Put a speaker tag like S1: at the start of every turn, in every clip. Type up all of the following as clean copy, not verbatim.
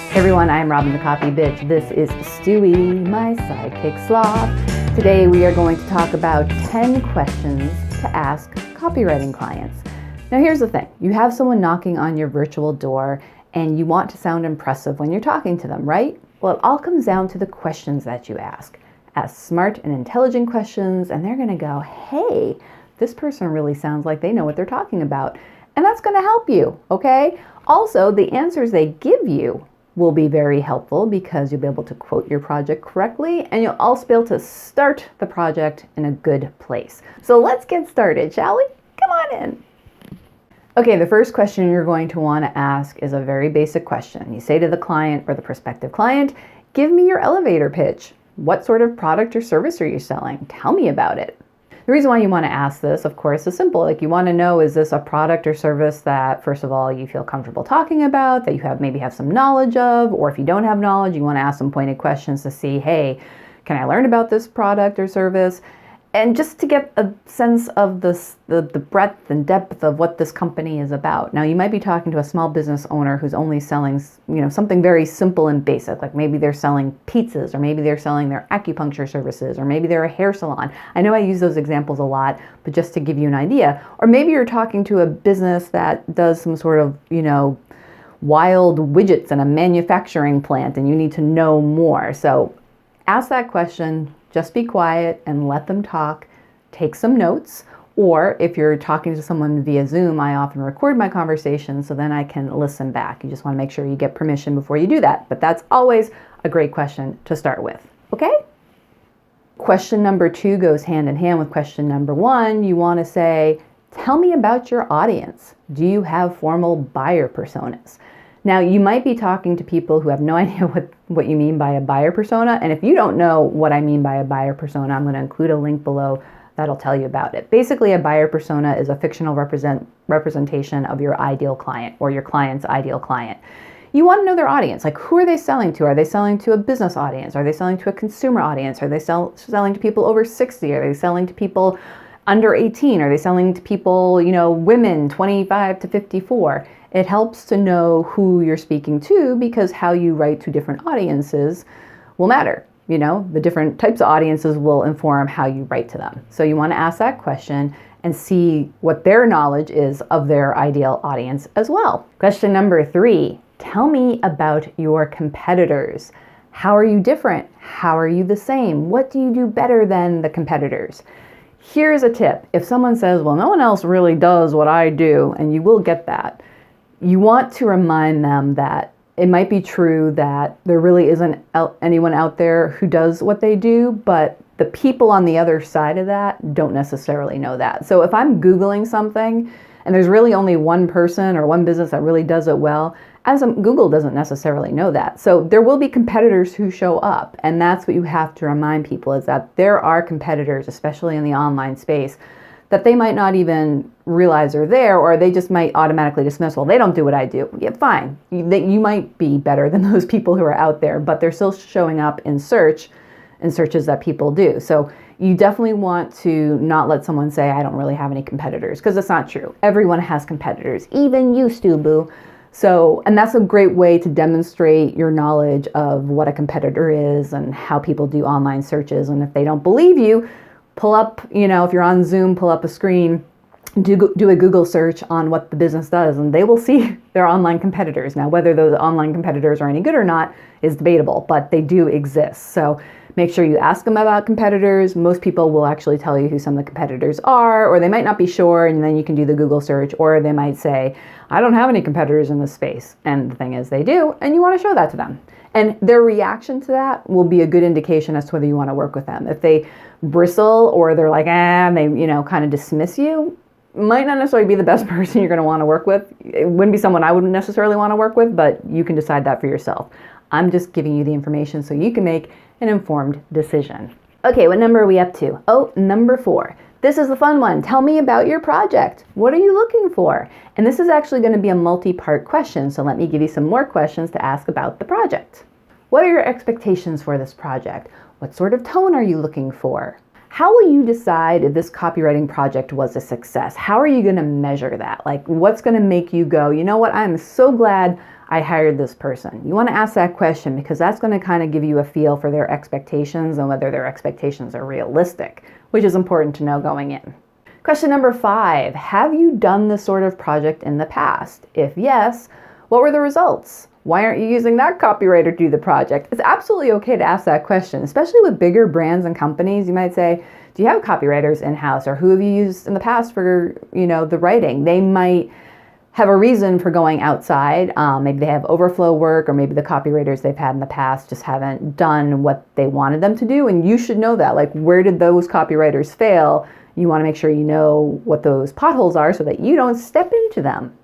S1: Hey everyone, I'm Robin the Copy Bitch. This is Stewie, my sidekick sloth. Today we are going to talk about 10 questions to ask copywriting clients. Now here's the thing. You have someone knocking on your virtual door and you want to sound impressive when you're talking to them, right? Well, it all comes down to the questions that you ask. Ask smart and intelligent questions and they're going to go, hey, this person really sounds like they know what they're talking about. And that's going to help you, okay? Also, the answers they give you will be very helpful because you'll be able to quote your project correctly and you'll also be able to start the project in a good place. So let's get started, shall we? Come on in. Okay, the first question you're going to want to ask is a very basic question. You say to the client or the prospective client, give me your elevator pitch. What sort of product or service are you selling? Tell me about it. The reason why you want to ask this, of course, is simple. Like you want to know, is this a product or service that, first of all, you feel comfortable talking about, that you maybe have some knowledge of, or if you don't have knowledge, you want to ask some pointed questions to see, hey, can I learn about this product or service? And just to get a sense of the breadth and depth of what this company is about. Now, you might be talking to a small business owner who's only selling, something very simple and basic, like maybe they're selling pizzas, or maybe they're selling their acupuncture services, or maybe they're a hair salon. I know I use those examples a lot, but just to give you an idea. Or maybe you're talking to a business that does some sort of, wild widgets in a manufacturing plant, and you need to know more. So ask that question. Just be quiet and let them talk. Take some notes. Or if you're talking to someone via Zoom, I often record my conversation so then I can listen back. You just want to make sure you get permission before you do that. But that's always a great question to start with. Okay? Question number 2 goes hand in hand with question number 1. You want to say, tell me about your audience. Do you have formal buyer personas? Now, you might be talking to people who have no idea what you mean by a buyer persona. And if you don't know what I mean by a buyer persona, I'm going to include a link below that'll tell you about it. Basically, a buyer persona is a fictional representation of your ideal client or your client's ideal client. You want to know their audience. Like, who are they selling to? Are they selling to a business audience? Are they selling to a consumer audience? Are they selling to people over 60? Are they selling to people under 18? Are they selling to people, women 25 to 54? It helps to know who you're speaking to because how you write to different audiences will matter. The different types of audiences will inform how you write to them. So you want to ask that question and see what their knowledge is of their ideal audience as well. Question number 3, tell me about your competitors. How are you different? How are you the same? What do you do better than the competitors? Here's a tip. If someone says, well, no one else really does what I do, and you will get that, you want to remind them that it might be true that there really isn't anyone out there who does what they do, but the people on the other side of that don't necessarily know that. So if I'm Googling something and there's really only one person or one business that really does it well, Google doesn't necessarily know that. So there will be competitors who show up, and that's what you have to remind people is that there are competitors, especially in the online space, that they might not even realize are there, or they just might automatically dismiss, well, they don't do what I do. Yeah, fine. You might be better than those people who are out there, but they're still showing up in searches that people do. So you definitely want to not let someone say, I don't really have any competitors, because it's not true. Everyone has competitors, even you, Stu-Boo. So, and that's a great way to demonstrate your knowledge of what a competitor is and how people do online searches. And if they don't believe you, pull up, if you're on Zoom, pull up a screen, do a Google search on what the business does, and they will see their online competitors. Now, whether those online competitors are any good or not is debatable, but they do exist. So make sure you ask them about competitors. Most people will actually tell you who some of the competitors are, or they might not be sure, and then you can do the Google search, or they might say, I don't have any competitors in this space. And the thing is, they do, and you want to show that to them. And their reaction to that will be a good indication as to whether you want to work with them. If they bristle or they're like, and they, kind of dismiss you, might not necessarily be the best person you're going to want to work with. It wouldn't be someone I wouldn't necessarily want to work with, but you can decide that for yourself. I'm just giving you the information so you can make an informed decision. Okay, what number are we up to? Oh, number 4. This is the fun one. Tell me about your project. What are you looking for? And this is actually going to be a multi-part question, so let me give you some more questions to ask about the project. What are your expectations for this project? What sort of tone are you looking for? How will you decide if this copywriting project was a success? How are you going to measure that? Like, what's going to make you go, you know what, I'm so glad I hired this person? You want to ask that question because that's going to kind of give you a feel for their expectations and whether their expectations are realistic, which is important to know going in. Question number 5, have you done this sort of project in the past? If yes, what were the results? Why aren't you using that copywriter to do the project? It's absolutely okay to ask that question, especially with bigger brands and companies. You might say, do you have copywriters in-house, or who have you used in the past for, the writing? They might have a reason for going outside. Maybe they have overflow work, or maybe the copywriters they've had in the past just haven't done what they wanted them to do. And you should know that. Like, where did those copywriters fail? You want to make sure you know what those potholes are so that you don't step into them.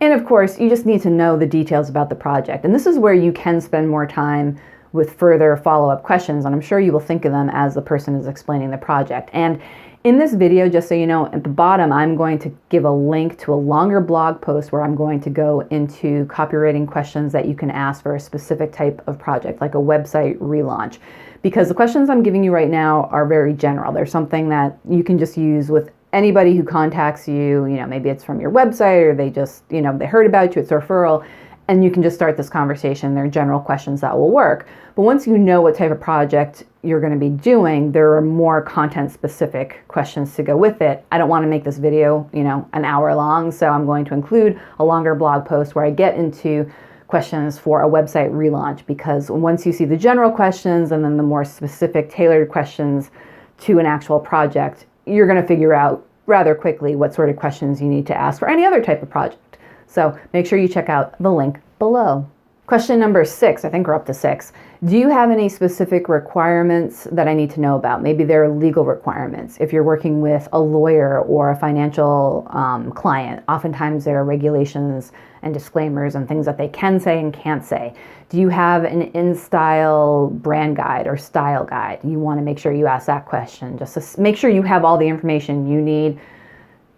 S1: And of course, you just need to know the details about the project. And this is where you can spend more time with further follow-up questions. And I'm sure you will think of them as the person is explaining the project. And in this video, just so you know, at the bottom, I'm going to give a link to a longer blog post where I'm going to go into copywriting questions that you can ask for a specific type of project, like a website relaunch. Because the questions I'm giving you right now are very general. They're something that you can just use with anybody who contacts you. Maybe it's from your website, or they just, they heard about you, it's a referral, and you can just start this conversation. They're general questions that will work. But once you know what type of project you're going to be doing, there are more content-specific questions to go with it. I don't want to make this video, an hour long, so I'm going to include a longer blog post where I get into questions for a website relaunch, because once you see the general questions and then the more specific tailored questions to an actual project, you're going to figure out rather quickly what sort of questions you need to ask for any other type of project. So make sure you check out the link below. Question number 6, I think we're up to 6. Do you have any specific requirements that I need to know about? Maybe there are legal requirements. If you're working with a lawyer or a financial client, oftentimes there are regulations and disclaimers and things that they can say and can't say. Do you have an in-style brand guide or style guide? You want to make sure you ask that question just to make sure you have all the information you need.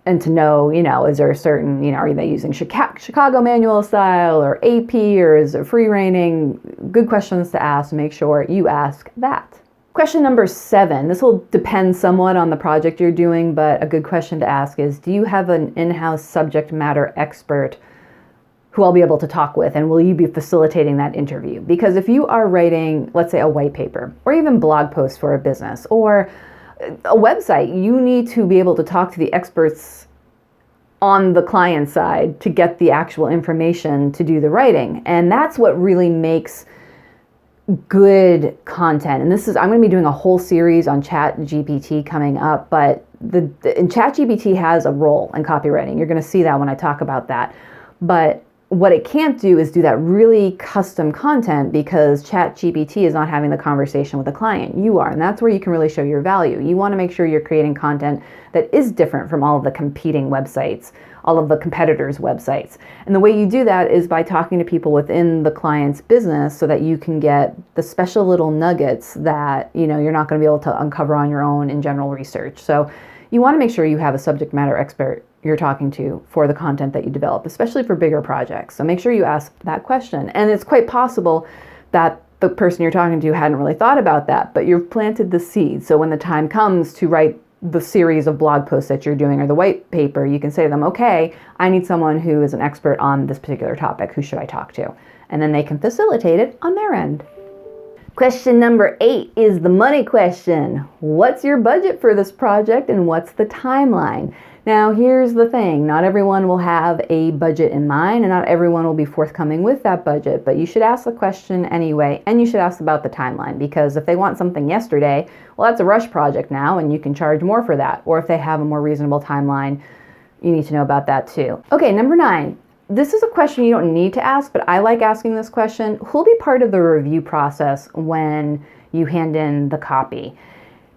S1: And to know, is there a certain, are they using Chicago manual style or AP, or is it free reigning? Good questions to ask. Make sure you ask that. Question number 7. This will depend somewhat on the project you're doing, but a good question to ask is, do you have an in-house subject matter expert who I'll be able to talk with, and will you be facilitating that interview? Because if you are writing, let's say, a white paper, or even blog posts for a business, or a website, you need to be able to talk to the experts on the client side to get the actual information to do the writing. And that's what really makes good content. And I'm going to be doing a whole series on ChatGPT coming up, but ChatGPT has a role in copywriting. You're going to see that when I talk about that. But what it can't do is do that really custom content, because ChatGPT is not having the conversation with the client. You are, and that's where you can really show your value. You want to make sure you're creating content that is different from all of the competing websites, all of the competitors' websites. And the way you do that is by talking to people within the client's business so that you can get the special little nuggets that, you're not going to be able to uncover on your own in general research. So you want to make sure you have a subject matter expert you're talking to for the content that you develop, especially for bigger projects. So make sure you ask that question. And it's quite possible that the person you're talking to hadn't really thought about that, but you've planted the seed. So when the time comes to write the series of blog posts that you're doing or the white paper, you can say to them, okay, I need someone who is an expert on this particular topic. Who should I talk to? And then they can facilitate it on their end. Question number 8 is the money question. What's your budget for this project, and what's the timeline? Now, here's the thing. Not everyone will have a budget in mind, and not everyone will be forthcoming with that budget, but you should ask the question anyway, and you should ask about the timeline, because if they want something yesterday, well, that's a rush project now, and you can charge more for that. Or if they have a more reasonable timeline, you need to know about that too. Okay, number 9. This is a question you don't need to ask, but I like asking this question. Who'll be part of the review process when you hand in the copy?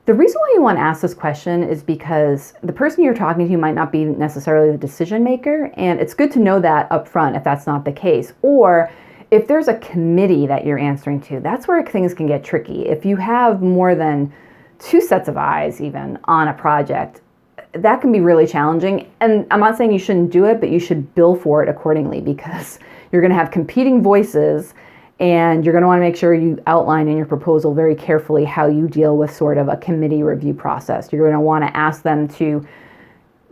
S1: The reason why you want to ask this question is because the person you're talking to might not be necessarily the decision maker, and it's good to know that up front if that's not the case. Or if there's a committee that you're answering to, that's where things can get tricky. If you have more than 2 sets of eyes even on a project, that can be really challenging. And I'm not saying you shouldn't do it, but you should bill for it accordingly, because you're going to have competing voices, and you're going to want to make sure you outline in your proposal very carefully how you deal with sort of a committee review process. You're going to want to ask them to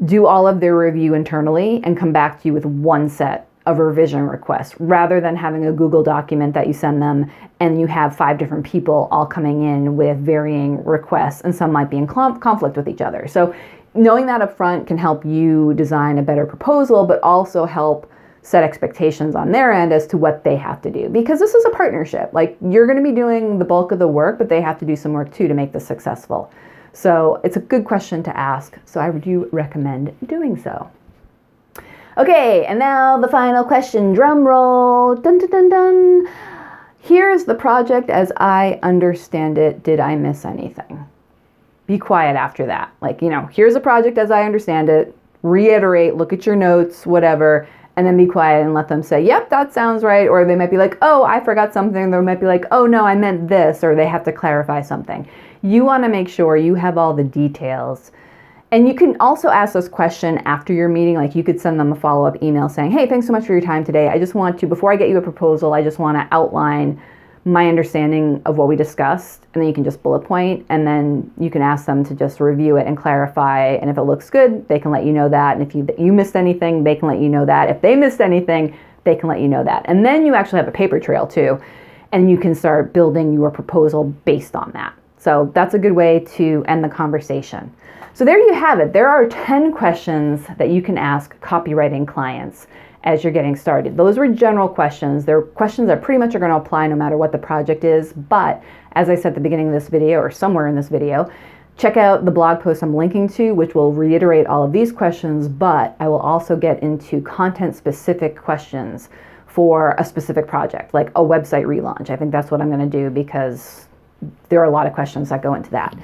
S1: do all of their review internally and come back to you with one set of a revision request rather than having a Google document that you send them and you have 5 different people all coming in with varying requests, and some might be in conflict with each other. So knowing that up front can help you design a better proposal, but also help set expectations on their end as to what they have to do, because this is a partnership. Like, you're going to be doing the bulk of the work, but they have to do some work too to make this successful. So it's a good question to ask. So I do recommend doing so. Okay, and now the final question. Drum roll. Dun, dun, dun, dun. Here's the project as I understand it. Did I miss anything? Be quiet after that. Like, here's a project as I understand it. Reiterate, look at your notes, whatever, and then be quiet and let them say, yep, that sounds right. Or they might be like, oh, I forgot something. They might be like, oh, no, I meant this, or they have to clarify something. You want to make sure you have all the details. And you can also ask this question after your meeting. Like, you could send them a follow-up email saying, hey, thanks so much for your time today. I just want to, before I get you a proposal, I just want to outline my understanding of what we discussed. And then you can just bullet point, and then you can ask them to just review it and clarify. And if it looks good, they can let you know that. And if you missed anything, they can let you know that. If they missed anything, they can let you know that. And then you actually have a paper trail too. And you can start building your proposal based on that. So that's a good way to end the conversation. So there you have it. There are 10 questions that you can ask copywriting clients as you're getting started. Those were general questions. They're questions that pretty much are going to apply no matter what the project is. But as I said at the beginning of this video, or somewhere in this video, check out the blog post I'm linking to, which will reiterate all of these questions, but I will also get into content-specific questions for a specific project, like a website relaunch. I think that's what I'm going to do, because there are a lot of questions that go into that.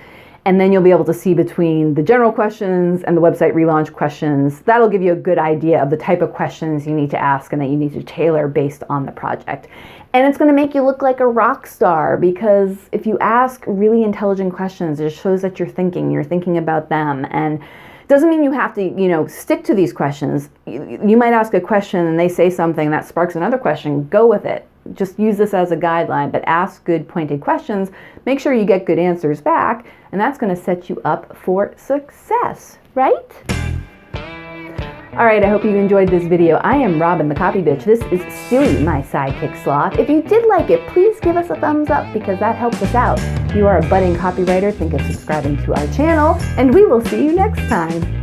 S1: And then you'll be able to see between the general questions and the website relaunch questions. That'll give you a good idea of the type of questions you need to ask and that you need to tailor based on the project. And it's going to make you look like a rock star, because if you ask really intelligent questions, it shows that you're thinking about them. And it doesn't mean you have to, stick to these questions. You might ask a question and they say something that sparks another question. Go with it. Just use this as a guideline, but ask good pointed questions. Make sure you get good answers back, and that's going to set you up for success, right? All right, I hope you enjoyed this video. I am Robin, the Copy Bitch. This is Stewie, my sidekick sloth. If you did like it, please give us a thumbs up, because that helps us out. If you are a budding copywriter, think of subscribing to our channel, and we will see you next time.